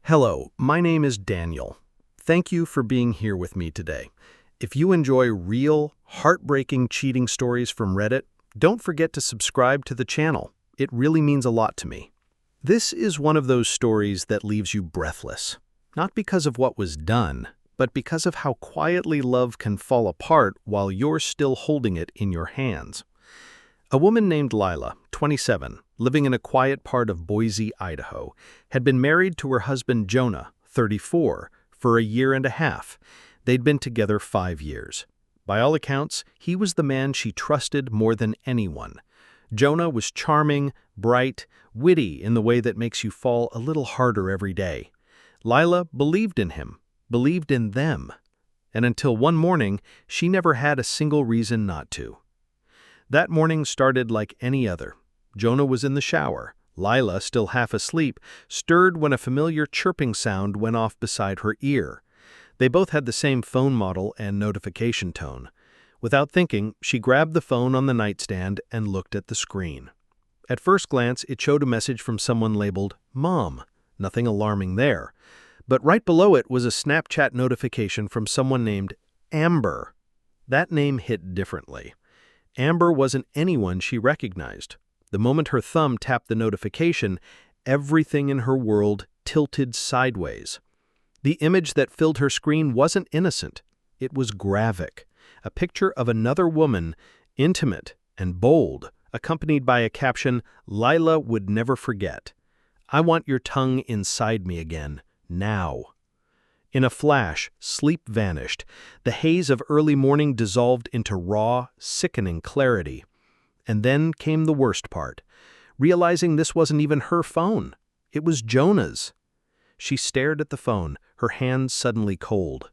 Hello, my name is Daniel. Thank you for being here with me today. If you enjoy real, heartbreaking cheating stories from Reddit, don't forget to subscribe to the channel. It really means a lot to me. This is one of those stories that leaves you breathless, not because of what was done, but because of how quietly love can fall apart while you're still holding it in your hands. A woman named Lila, 27, living in a quiet part of Boise, Idaho, had been married to her husband Jonah, 34, for a year and a half. They'd been together 5 years. By all accounts, he was the man she trusted more than anyone. Jonah was charming, bright, witty in the way that makes you fall a little harder every day. Lila believed in him, believed in them. And until one morning, she never had a single reason not to. That morning started like any other. Jonah was in the shower. Lila, still half asleep, stirred when a familiar chirping sound went off beside her ear. They both had the same phone model and notification tone. Without thinking, she grabbed the phone on the nightstand and looked at the screen. At first glance, it showed a message from someone labeled Mom. Nothing alarming there. But right below it was a Snapchat notification from someone named Amber. That name hit differently. Amber wasn't anyone she recognized. The moment her thumb tapped the notification, everything in her world tilted sideways. The image that filled her screen wasn't innocent. It was graphic. A picture of another woman, intimate and bold, accompanied by a caption Lila would never forget. I want your tongue inside me again, now. In a flash, sleep vanished. The haze of early morning dissolved into raw, sickening clarity. And then came the worst part, realizing this wasn't even her phone. It was Jonah's. She stared at the phone, her hands suddenly cold.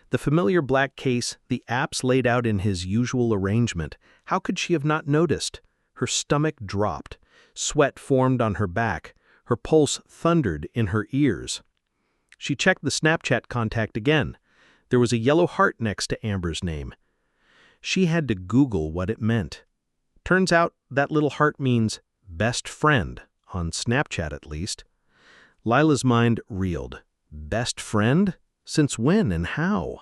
The familiar black case, the apps laid out in his usual arrangement. How could she have not noticed? Her stomach dropped. Sweat formed on her back. Her pulse thundered in her ears. She checked the Snapchat contact again. There was a yellow heart next to Amber's name. She had to Google what it meant. Turns out that little heart means best friend, on Snapchat at least. Lila's mind reeled. Best friend? Since when and how?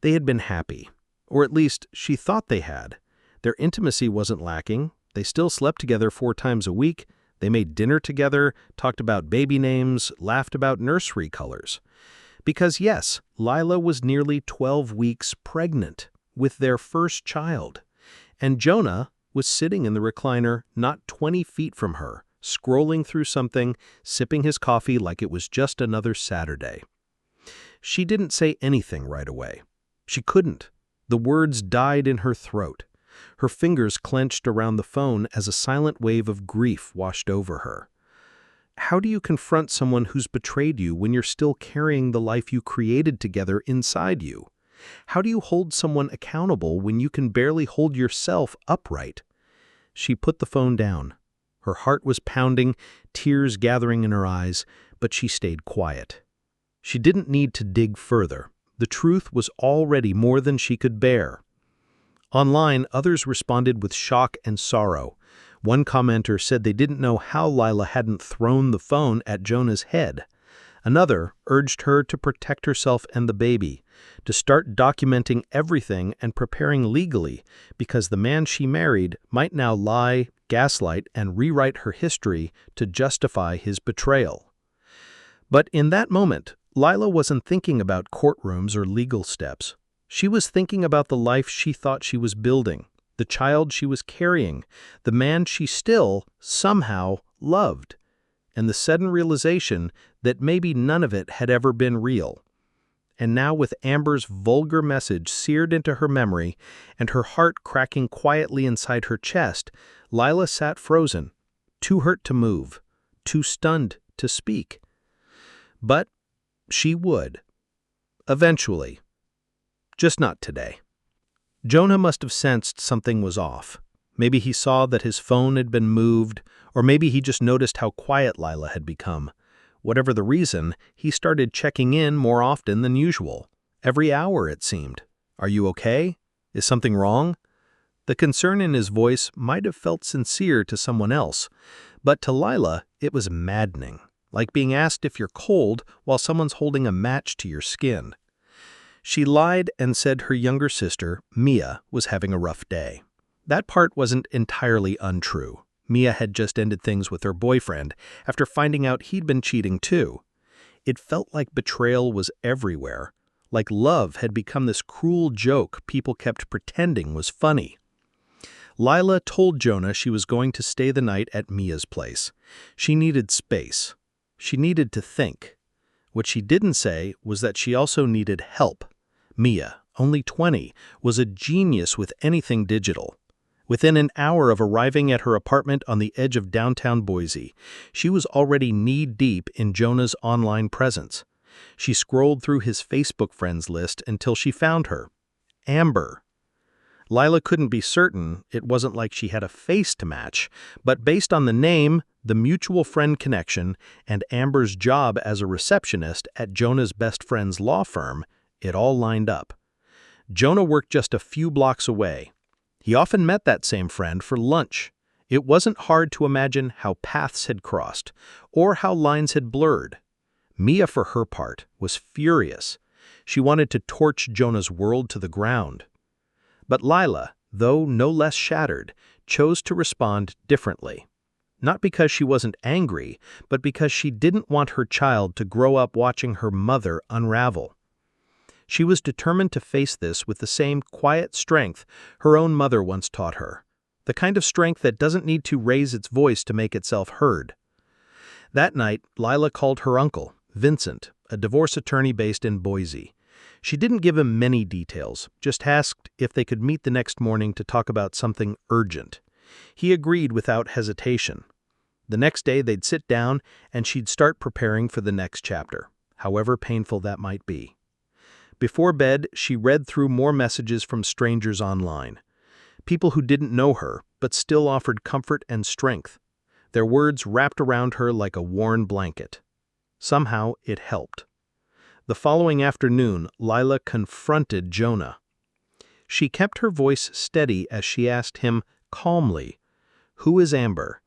They had been happy, or at least she thought they had. Their intimacy wasn't lacking. They still slept together 4 times a week. They made dinner together, talked about baby names, laughed about nursery colors. Because yes, Lila was nearly 12 weeks pregnant with their first child. And Jonah was sitting in the recliner not 20 feet from her, scrolling through something, sipping his coffee like it was just another Saturday. She didn't say anything right away. She couldn't. The words died in her throat. Her fingers clenched around the phone as a silent wave of grief washed over her. How do you confront someone who's betrayed you when you're still carrying the life you created together inside you? How do you hold someone accountable when you can barely hold yourself upright? She put the phone down. Her heart was pounding, tears gathering in her eyes, but she stayed quiet. She didn't need to dig further. The truth was already more than she could bear. Online, others responded with shock and sorrow. One commenter said they didn't know how Lila hadn't thrown the phone at Jonah's head. Another urged her to protect herself and the baby, to start documenting everything and preparing legally, because the man she married might now lie, gaslight, and rewrite her history to justify his betrayal. But in that moment, Lila wasn't thinking about courtrooms or legal steps. She was thinking about the life she thought she was building, the child she was carrying, the man she still, somehow, loved, and the sudden realization that maybe none of it had ever been real. And now with Amber's vulgar message seared into her memory and her heart cracking quietly inside her chest, Lila sat frozen, too hurt to move, too stunned to speak. But she would. Eventually. Just not today. Jonah must have sensed something was off. Maybe he saw that his phone had been moved, or maybe he just noticed how quiet Lila had become. Whatever the reason, he started checking in more often than usual. Every hour, it seemed. Are you okay? Is something wrong? The concern in his voice might have felt sincere to someone else, but to Lila, it was maddening. like being asked if you're cold while someone's holding a match to your skin. She lied and said her younger sister, Mia, was having a rough day. That part wasn't entirely untrue. Mia had just ended things with her boyfriend after finding out he'd been cheating too. It felt like betrayal was everywhere, like love had become this cruel joke people kept pretending was funny. Lila told Jonah she was going to stay the night at Mia's place. She needed space. She needed to think. What she didn't say was that she also needed help. Mia, only 20, was a genius with anything digital. Within an hour of arriving at her apartment on the edge of downtown Boise, she was already knee-deep in Jonah's online presence. She scrolled through his Facebook friends list until she found her. Amber. Lila couldn't be certain, it wasn't like she had a face to match, but based on the name, the mutual friend connection, and Amber's job as a receptionist at Jonah's best friend's law firm, it all lined up. Jonah worked just a few blocks away. He often met that same friend for lunch. It wasn't hard to imagine how paths had crossed, or how lines had blurred. Mia, for her part, was furious. She wanted to torch Jonah's world to the ground. But Lila, though no less shattered, chose to respond differently. Not because she wasn't angry, but because she didn't want her child to grow up watching her mother unravel. She was determined to face this with the same quiet strength her own mother once taught her, the kind of strength that doesn't need to raise its voice to make itself heard. That night, Lila called her uncle, Vincent, a divorce attorney based in Boise. She didn't give him many details, just asked if they could meet the next morning to talk about something urgent. He agreed without hesitation. The next day they'd sit down and she'd start preparing for the next chapter, however painful that might be. Before bed, she read through more messages from strangers online. People who didn't know her, but still offered comfort and strength. Their words wrapped around her like a worn blanket. Somehow, it helped. The following afternoon, Lila confronted Jonah. She kept her voice steady as she asked him calmly, "Who is Amber?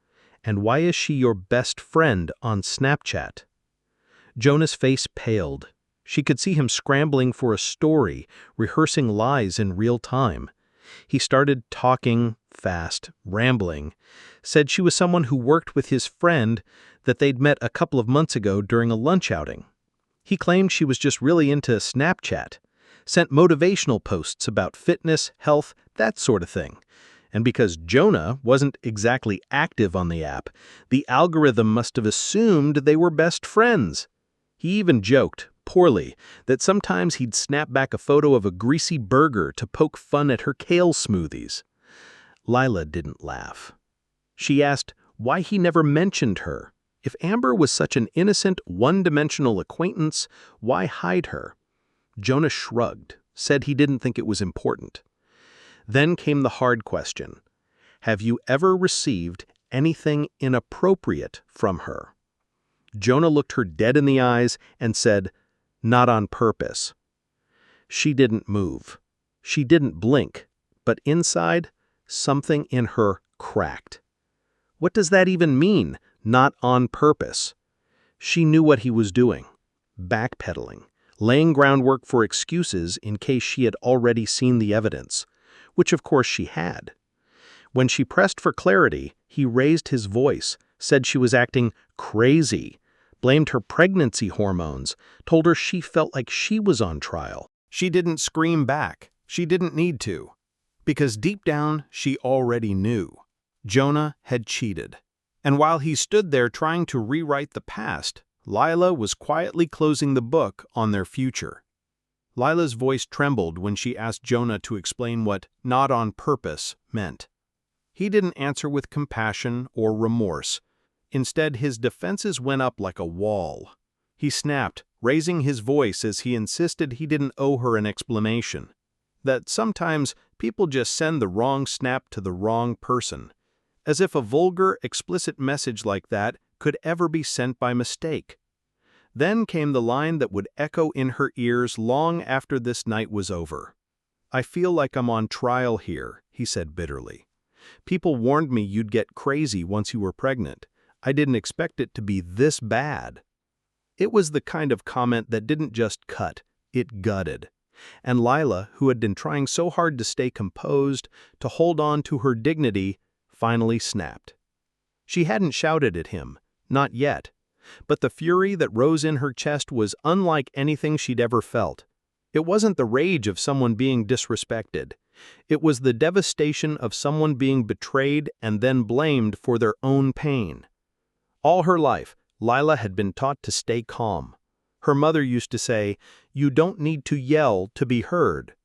And why is she your best friend on Snapchat?" Jonah's face paled. She could see him scrambling for a story, rehearsing lies in real time. He started talking fast, rambling, said she was someone who worked with his friend that they'd met a couple of months ago during a lunch outing. He claimed she was just really into Snapchat, sent motivational posts about fitness, health, that sort of thing. And because Jonah wasn't exactly active on the app, the algorithm must have assumed they were best friends. He even joked, poorly, that sometimes he'd snap back a photo of a greasy burger to poke fun at her kale smoothies. Lila didn't laugh. She asked why he never mentioned her. If Amber was such an innocent, one-dimensional acquaintance, why hide her? Jonah shrugged, said he didn't think it was important. Then came the hard question. Have you ever received anything inappropriate from her? Jonah looked her dead in the eyes and said, "Not on purpose." She didn't move. She didn't blink, but inside, something in her cracked. What does that even mean, not on purpose? She knew what he was doing, backpedaling, laying groundwork for excuses in case she had already seen the evidence, which of course she had. When she pressed for clarity, he raised his voice, said she was acting crazy, blamed her pregnancy hormones, told her she felt like she was on trial. She didn't scream back. She didn't need to. Because deep down, she already knew. Jonah had cheated. And while he stood there trying to rewrite the past, Lila was quietly closing the book on their future. Lila's voice trembled when she asked Jonah to explain what "not on purpose" meant. He didn't answer with compassion or remorse. Instead, his defenses went up like a wall. He snapped, raising his voice as he insisted he didn't owe her an explanation. That sometimes people just send the wrong snap to the wrong person. As if a vulgar, explicit message like that could ever be sent by mistake. Then came the line that would echo in her ears long after this night was over. "I feel like I'm on trial here," he said bitterly. "People warned me you'd get crazy once you were pregnant. I didn't expect it to be this bad." It was the kind of comment that didn't just cut, it gutted. And Lila, who had been trying so hard to stay composed, to hold on to her dignity, finally snapped. She hadn't shouted at him, not yet, but the fury that rose in her chest was unlike anything she'd ever felt. It wasn't the rage of someone being disrespected. It was the devastation of someone being betrayed and then blamed for their own pain. All her life, Lila had been taught to stay calm. Her mother used to say, "You don't need to yell to be heard."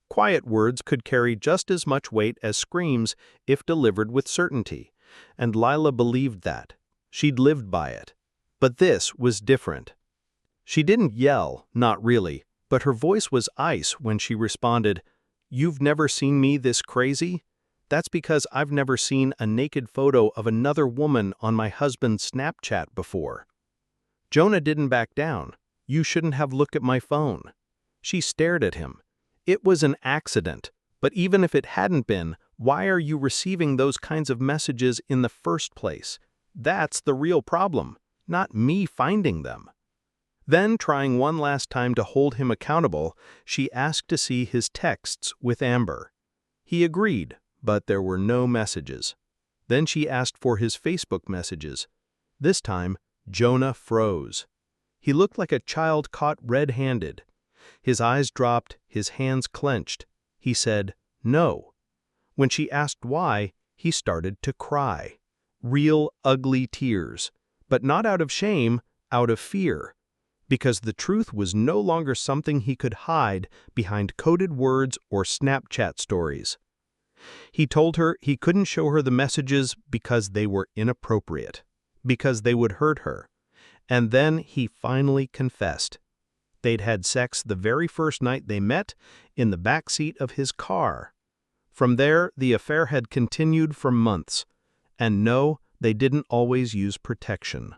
Quiet words could carry just as much weight as screams if delivered with certainty, and Lila believed that. She'd lived by it. But this was different. She didn't yell, not really, but her voice was ice when she responded, "You've never seen me this crazy? That's because I've never seen a naked photo of another woman on my husband's Snapchat before." Jonah didn't back down. "You shouldn't have looked at my phone." She stared at him. "It was an accident, but even if it hadn't been, why are you receiving those kinds of messages in the first place? That's the real problem, not me finding them." Then, trying one last time to hold him accountable, she asked to see his texts with Amber. He agreed, but there were no messages. Then she asked for his Facebook messages. This time, Jonah froze. He looked like a child caught red-handed. His eyes dropped, his hands clenched. He said, "No." When she asked why, he started to cry. Real, ugly tears. But not out of shame, out of fear. Because the truth was no longer something he could hide behind coded words or Snapchat stories. He told her he couldn't show her the messages because they were inappropriate, because they would hurt her. And then he finally confessed. They'd had sex the very first night they met, in the backseat of his car. From there, the affair had continued for months. And no, they didn't always use protection.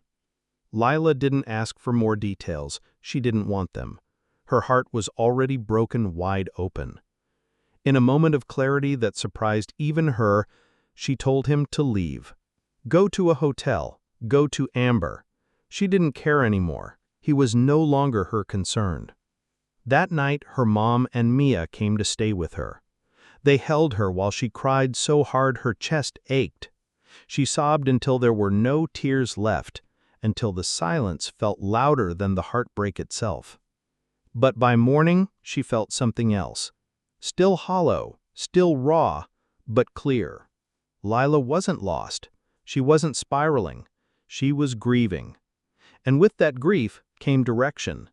Lila didn't ask for more details. She didn't want them. Her heart was already broken wide open. In a moment of clarity that surprised even her, she told him to leave. Go to a hotel. Go to Amber. She didn't care anymore. He was no longer her concern. That night, her mom and Mia came to stay with her. They held her while she cried so hard her chest ached. She sobbed until there were no tears left, until the silence felt louder than the heartbreak itself. But by morning, she felt something else. Still hollow, still raw, but clear. Lila wasn't lost. She wasn't spiraling. She was grieving. And with that grief came direction.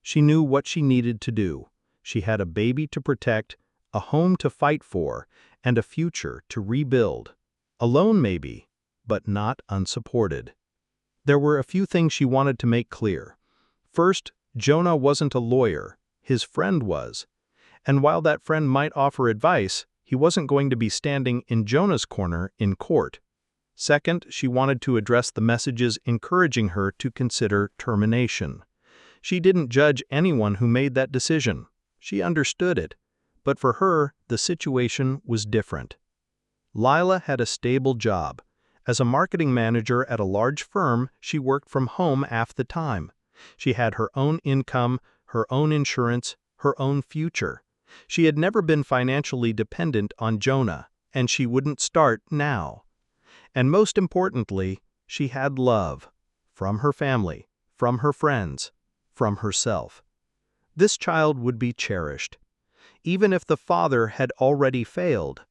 She knew what she needed to do. She had a baby to protect, a home to fight for, and a future to rebuild. Alone maybe, but not unsupported. There were a few things she wanted to make clear. First, Jonah wasn't a lawyer. His friend was. And while that friend might offer advice, he wasn't going to be standing in Jonah's corner in court. Second, she wanted to address the messages encouraging her to consider termination. She didn't judge anyone who made that decision. She understood it. But for her, the situation was different. Lila had a stable job. As a marketing manager at a large firm, she worked from home half the time. She had her own income, her own insurance, her own future. She had never been financially dependent on Jonah, and she wouldn't start now. And most importantly, she had love. From her family, from her friends, from herself. This child would be cherished. Even if the father had already failed.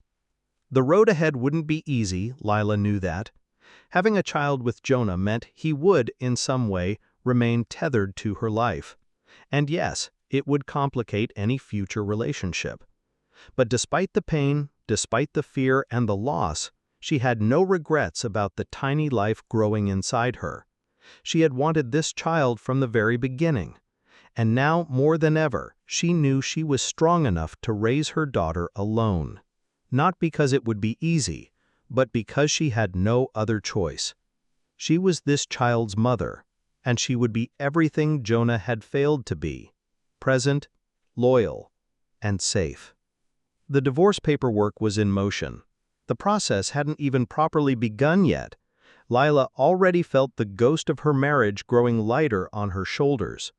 The road ahead wouldn't be easy, Lila knew that. Having a child with Jonah meant he would, in some way, remain tethered to her life. And yes, it would complicate any future relationship. But despite the pain, despite the fear and the loss, she had no regrets about the tiny life growing inside her. She had wanted this child from the very beginning. And now, more than ever, she knew she was strong enough to raise her daughter alone. Not because it would be easy, but because she had no other choice. She was this child's mother, and she would be everything Jonah had failed to be: present, loyal, and safe. The divorce paperwork was in motion. The process hadn't even properly begun yet. Lila already felt the ghost of her marriage growing lighter on her shoulders.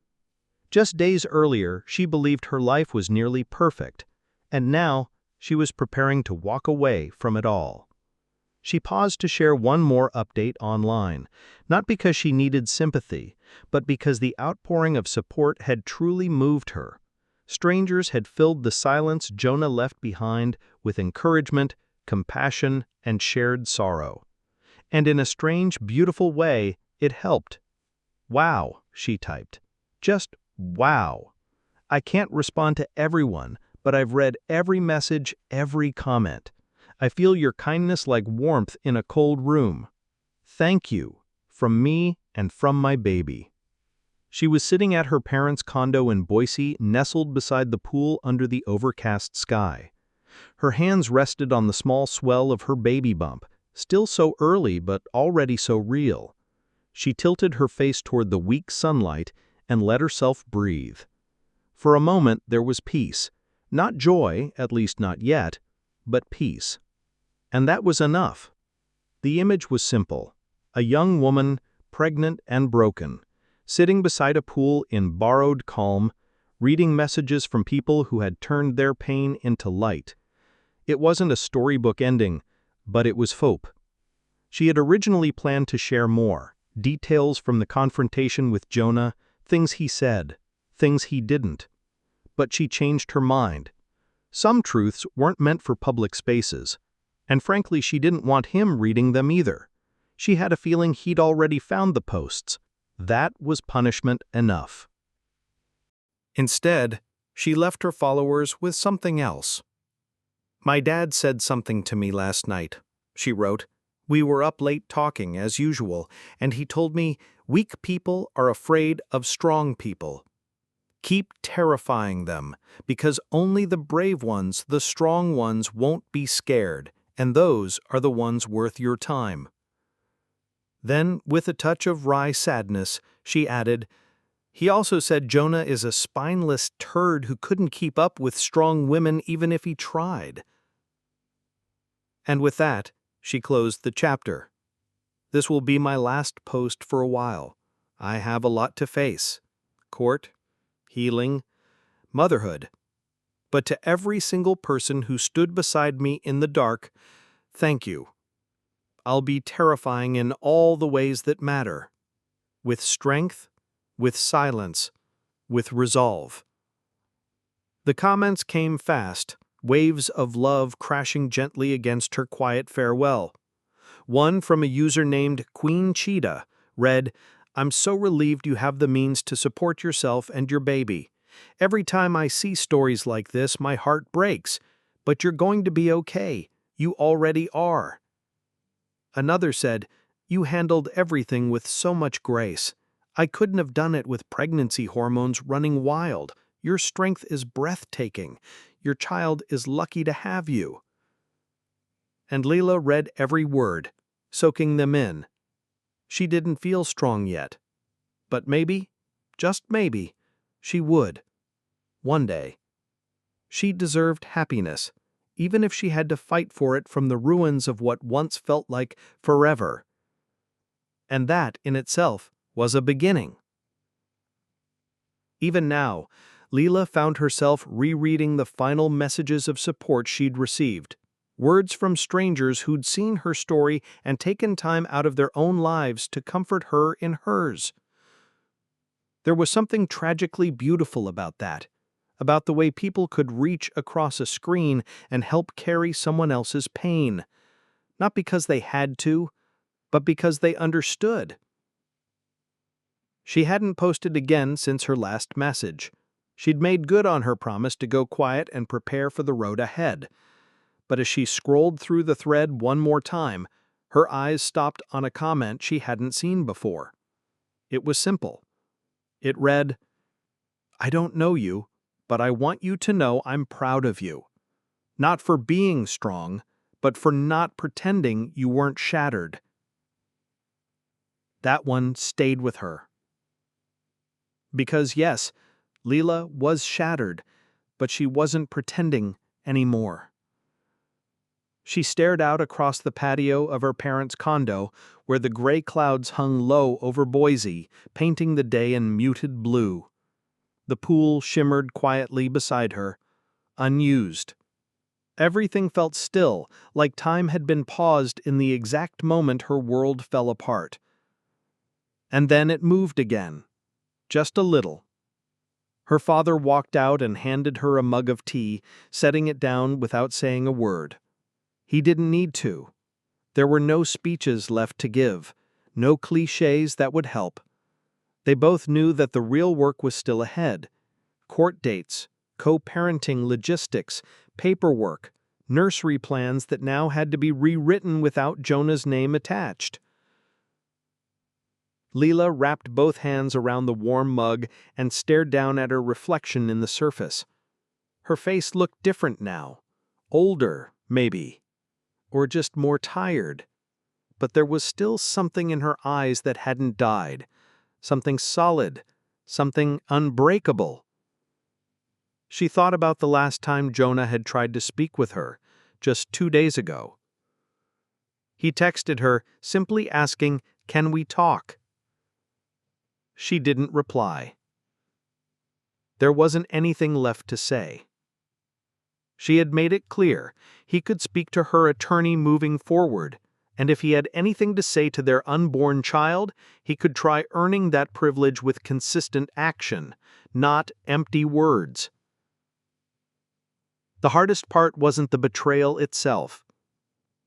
Just days earlier, she believed her life was nearly perfect, and now she was preparing to walk away from it all. She paused to share one more update online, not because she needed sympathy, but because the outpouring of support had truly moved her. Strangers had filled the silence Jonah left behind with encouragement, compassion, and shared sorrow. And in a strange, beautiful way, it helped. "Wow," she typed. "Just wow. I can't respond to everyone, but I've read every message, every comment. I feel your kindness like warmth in a cold room. Thank you, from me and from my baby." She was sitting at her parents' condo in Boise, nestled beside the pool under the overcast sky. Her hands rested on the small swell of her baby bump, still so early but already so real. She tilted her face toward the weak sunlight and let herself breathe. For a moment there was peace. Not joy, at least not yet, but peace. And that was enough. The image was simple. A young woman, pregnant and broken, sitting beside a pool in borrowed calm, reading messages from people who had turned their pain into light. It wasn't a storybook ending, but it was hope. She had originally planned to share more, details from the confrontation with Jonah, things he said, things he didn't. But she changed her mind. Some truths weren't meant for public spaces, and frankly she didn't want him reading them either. She had a feeling he'd already found the posts. That was punishment enough. Instead, she left her followers with something else. "My dad said something to me last night," she wrote. "We were up late talking, as usual, and he told me weak people are afraid of strong people. Keep terrifying them, because only the brave ones, the strong ones, won't be scared, and those are the ones worth your time." Then, with a touch of wry sadness, she added, "He also said Jonah is a spineless turd who couldn't keep up with strong women even if he tried." And with that, she closed the chapter. "This will be my last post for a while. I have a lot to face. Court, healing, motherhood. But to every single person who stood beside me in the dark, thank you. I'll be terrifying in all the ways that matter. With strength, with silence, with resolve." The comments came fast, waves of love crashing gently against her quiet farewell. One from a user named Queen Cheetah read, "I'm so relieved you have the means to support yourself and your baby. Every time I see stories like this, my heart breaks. But you're going to be okay. You already are." Another said, "You handled everything with so much grace. I couldn't have done it with pregnancy hormones running wild. Your strength is breathtaking. Your child is lucky to have you." And Lila read every word, soaking them in. She didn't feel strong yet. But maybe, just maybe, she would. One day. She deserved happiness, even if she had to fight for it from the ruins of what once felt like forever. And that, in itself, was a beginning. Even now, Lila found herself rereading the final messages of support she'd received. Words from strangers who'd seen her story and taken time out of their own lives to comfort her in hers. There was something tragically beautiful about that, about the way people could reach across a screen and help carry someone else's pain, not because they had to, but because they understood. She hadn't posted again since her last message. She'd made good on her promise to go quiet and prepare for the road ahead. But as she scrolled through the thread one more time, her eyes stopped on a comment she hadn't seen before. It was simple. It read, "I don't know you, but I want you to know I'm proud of you. Not for being strong, but for not pretending you weren't shattered." That one stayed with her. Because yes, Lila was shattered, but she wasn't pretending anymore. She stared out across the patio of her parents' condo, where the gray clouds hung low over Boise, painting the day in muted blue. The pool shimmered quietly beside her, unused. Everything felt still, like time had been paused in the exact moment her world fell apart. And then it moved again, just a little. Her father walked out and handed her a mug of tea, setting it down without saying a word. He didn't need to. There were no speeches left to give, no cliches that would help. They both knew that the real work was still ahead. Court dates, co-parenting logistics, paperwork, nursery plans that now had to be rewritten without Jonah's name attached. Lila wrapped both hands around the warm mug and stared down at her reflection in the surface. Her face looked different now. Older, maybe. Or just more tired. But there was still something in her eyes that hadn't died. Something solid. Something unbreakable. She thought about the last time Jonah had tried to speak with her, just 2 days ago. He texted her, simply asking, "Can we talk?" She didn't reply. There wasn't anything left to say. She had made it clear he could speak to her attorney moving forward, and if he had anything to say to their unborn child, he could try earning that privilege with consistent action, not empty words. The hardest part wasn't the betrayal itself.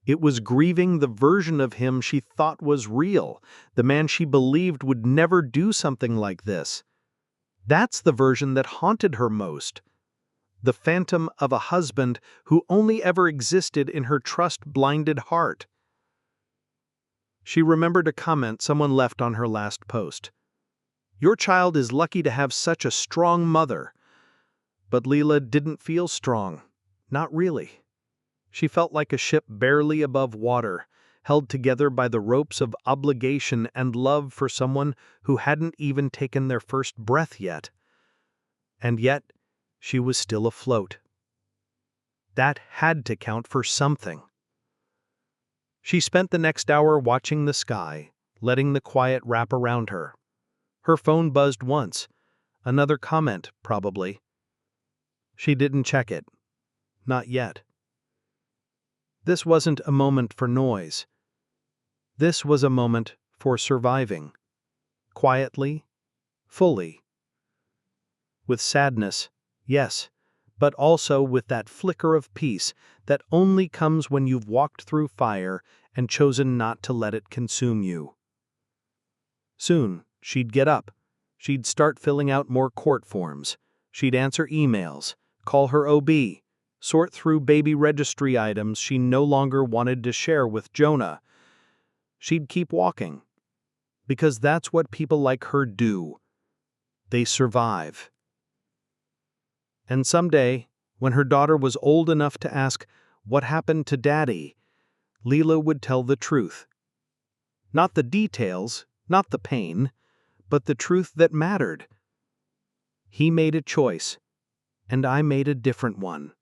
It was grieving the version of him she thought was real, the man she believed would never do something like this. That's the version that haunted her most. The phantom of a husband who only ever existed in her trust-blinded heart. She remembered a comment someone left on her last post. "Your child is lucky to have such a strong mother." But Lila didn't feel strong. Not really. She felt like a ship barely above water, held together by the ropes of obligation and love for someone who hadn't even taken their first breath yet. And yet, she was still afloat. That had to count for something. She spent the next hour watching the sky, letting the quiet wrap around her. Her phone buzzed once. Another comment, probably. She didn't check it. Not yet. This wasn't a moment for noise. This was a moment for surviving. Quietly, fully. With sadness, yes, but also with that flicker of peace that only comes when you've walked through fire and chosen not to let it consume you. Soon, she'd get up. She'd start filling out more court forms. She'd answer emails, call her OB, sort through baby registry items she no longer wanted to share with Jonah. She'd keep walking. Because that's what people like her do. They survive. And someday, when her daughter was old enough to ask, "What happened to Daddy?" Lila would tell the truth. Not the details, not the pain, but the truth that mattered. He made a choice, and I made a different one.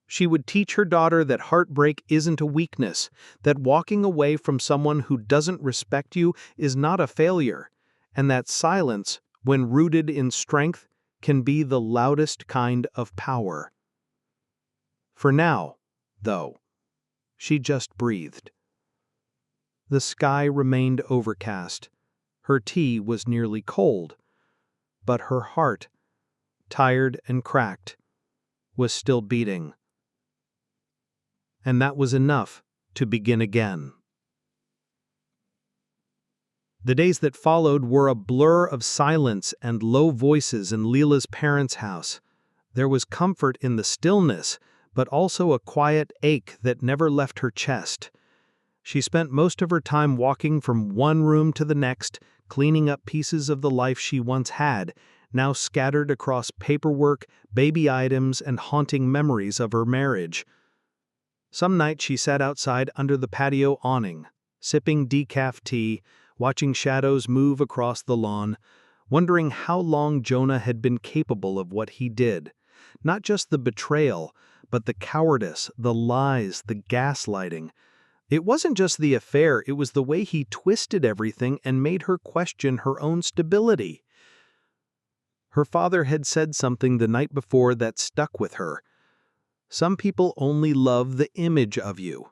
She would teach her daughter that heartbreak isn't a weakness, that walking away from someone who doesn't respect you is not a failure, and that silence, when rooted in strength, can be the loudest kind of power. For now, though, she just breathed. The sky remained overcast. Her tea was nearly cold, but her heart, tired and cracked, was still beating. And that was enough to begin again. The days that followed were a blur of silence and low voices in Lila's parents' house. There was comfort in the stillness, but also a quiet ache that never left her chest. She spent most of her time walking from one room to the next, cleaning up pieces of the life she once had, now scattered across paperwork, baby items, and haunting memories of her marriage. Some night she sat outside under the patio awning, sipping decaf tea, watching shadows move across the lawn, wondering how long Jonah had been capable of what he did. Not just the betrayal, but the cowardice, the lies, the gaslighting. It wasn't just the affair, it was the way he twisted everything and made her question her own stability. Her father had said something the night before that stuck with her. Some people only love the image of you,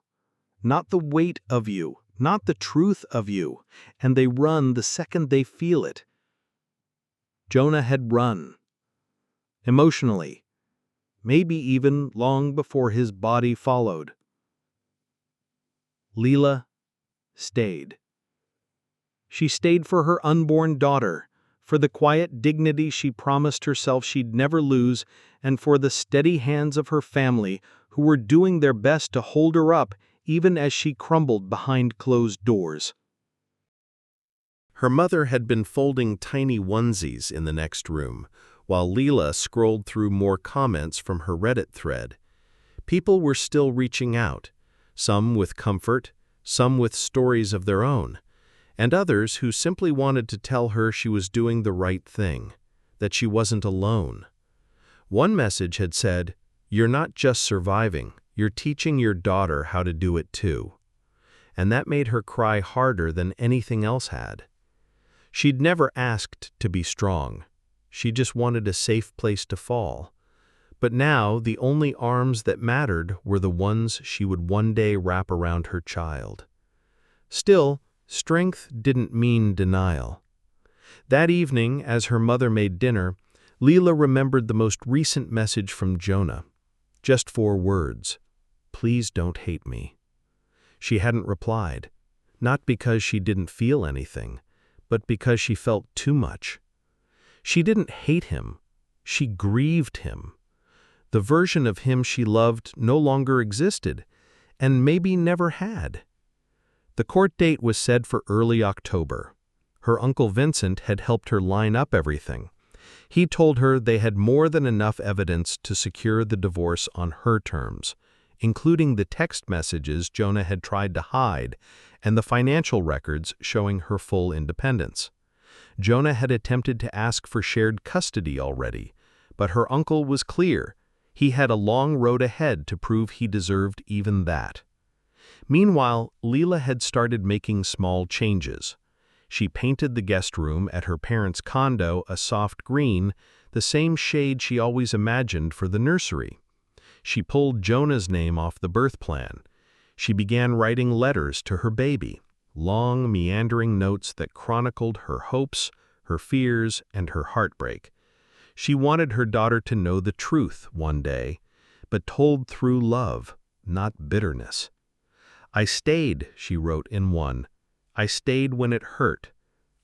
not the weight of you, not the truth of you, and they run the second they feel it. Jonah had run. Emotionally. Maybe even long before his body followed. Lila stayed. She stayed for her unborn daughter, for the quiet dignity she promised herself she'd never lose, and for the steady hands of her family who were doing their best to hold her up even as she crumbled behind closed doors. Her mother had been folding tiny onesies in the next room, while Lila scrolled through more comments from her Reddit thread. People were still reaching out, some with comfort, some with stories of their own, and others who simply wanted to tell her she was doing the right thing, that she wasn't alone. One message had said, "You're not just surviving, you're teaching your daughter how to do it too." And that made her cry harder than anything else had. She'd never asked to be strong. She just wanted a safe place to fall. But now the only arms that mattered were the ones she would one day wrap around her child. Still, strength didn't mean denial. That evening, as her mother made dinner, Lila remembered the most recent message from Jonah. Just 4 words. "Please don't hate me." She hadn't replied, not because she didn't feel anything, but because she felt too much. She didn't hate him. She grieved him. The version of him she loved no longer existed, and maybe never had. The court date was set for early October. Her Uncle Vincent had helped her line up everything. He told her they had more than enough evidence to secure the divorce on her terms, including the text messages Jonah had tried to hide and the financial records showing her full independence. Jonah had attempted to ask for shared custody already, but her uncle was clear. He had a long road ahead to prove he deserved even that. Meanwhile, Lila had started making small changes. She painted the guest room at her parents' condo a soft green, the same shade she always imagined for the nursery. She pulled Jonah's name off the birth plan. She began writing letters to her baby, long, meandering notes that chronicled her hopes, her fears, and her heartbreak. She wanted her daughter to know the truth one day, but told through love, not bitterness. "I stayed," she wrote in one. "I stayed when it hurt.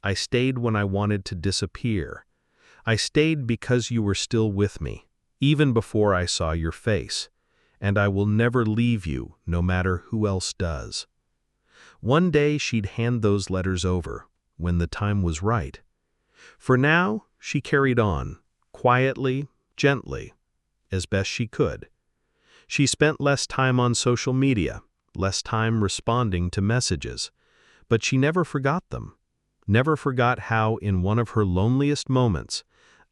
I stayed when I wanted to disappear. I stayed because you were still with me, even before I saw your face. And I will never leave you, no matter who else does." One day she'd hand those letters over, when the time was right. For now, she carried on, quietly, gently, as best she could. She spent less time on social media, less time responding to messages, but she never forgot them. Never forgot how, in one of her loneliest moments,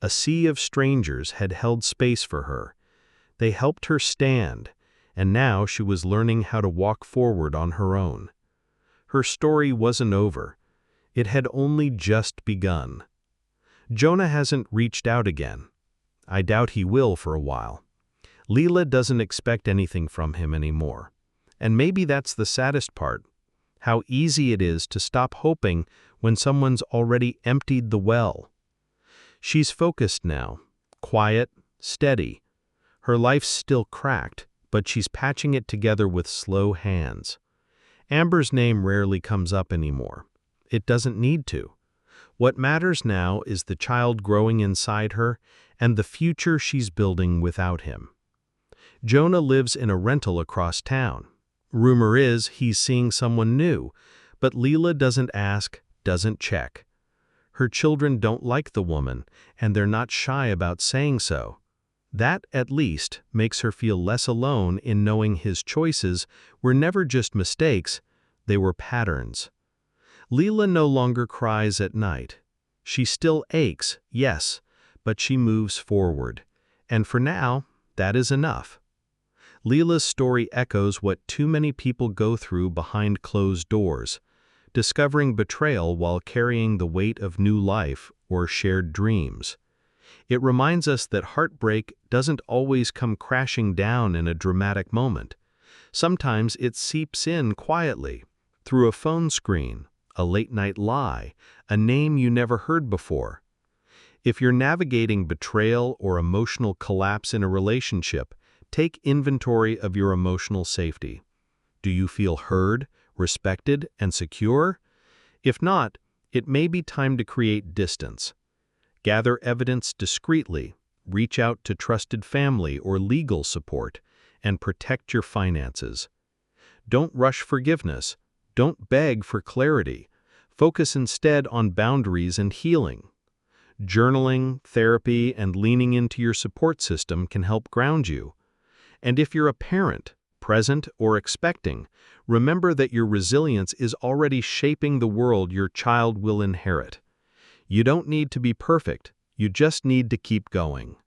a sea of strangers had held space for her. They helped her stand, and now she was learning how to walk forward on her own. Her story wasn't over. It had only just begun. Jonah hasn't reached out again. I doubt he will for a while. Lila doesn't expect anything from him anymore. And maybe that's the saddest part, how easy it is to stop hoping when someone's already emptied the well. She's focused now, quiet, steady. Her life's still cracked, but she's patching it together with slow hands. Amber's name rarely comes up anymore. It doesn't need to. What matters now is the child growing inside her and the future she's building without him. Jonah lives in a rental across town. Rumor is he's seeing someone new, but Lila doesn't ask, doesn't check. Her children don't like the woman, and they're not shy about saying so. That, at least, makes her feel less alone in knowing his choices were never just mistakes, they were patterns. Lila no longer cries at night. She still aches, yes, but she moves forward. And for now, that is enough. Lila's story echoes what too many people go through behind closed doors, discovering betrayal while carrying the weight of new life or shared dreams. It reminds us that heartbreak doesn't always come crashing down in a dramatic moment. Sometimes it seeps in quietly, through a phone screen, a late-night lie, a name you never heard before. If you're navigating betrayal or emotional collapse in a relationship, take inventory of your emotional safety. Do you feel heard, respected, and secure? If not, it may be time to create distance. Gather evidence discreetly, reach out to trusted family or legal support, and protect your finances. Don't rush forgiveness. Don't beg for clarity. Focus instead on boundaries and healing. Journaling, therapy, and leaning into your support system can help ground you. And if you're a parent, present or expecting, remember that your resilience is already shaping the world your child will inherit. You don't need to be perfect, you just need to keep going.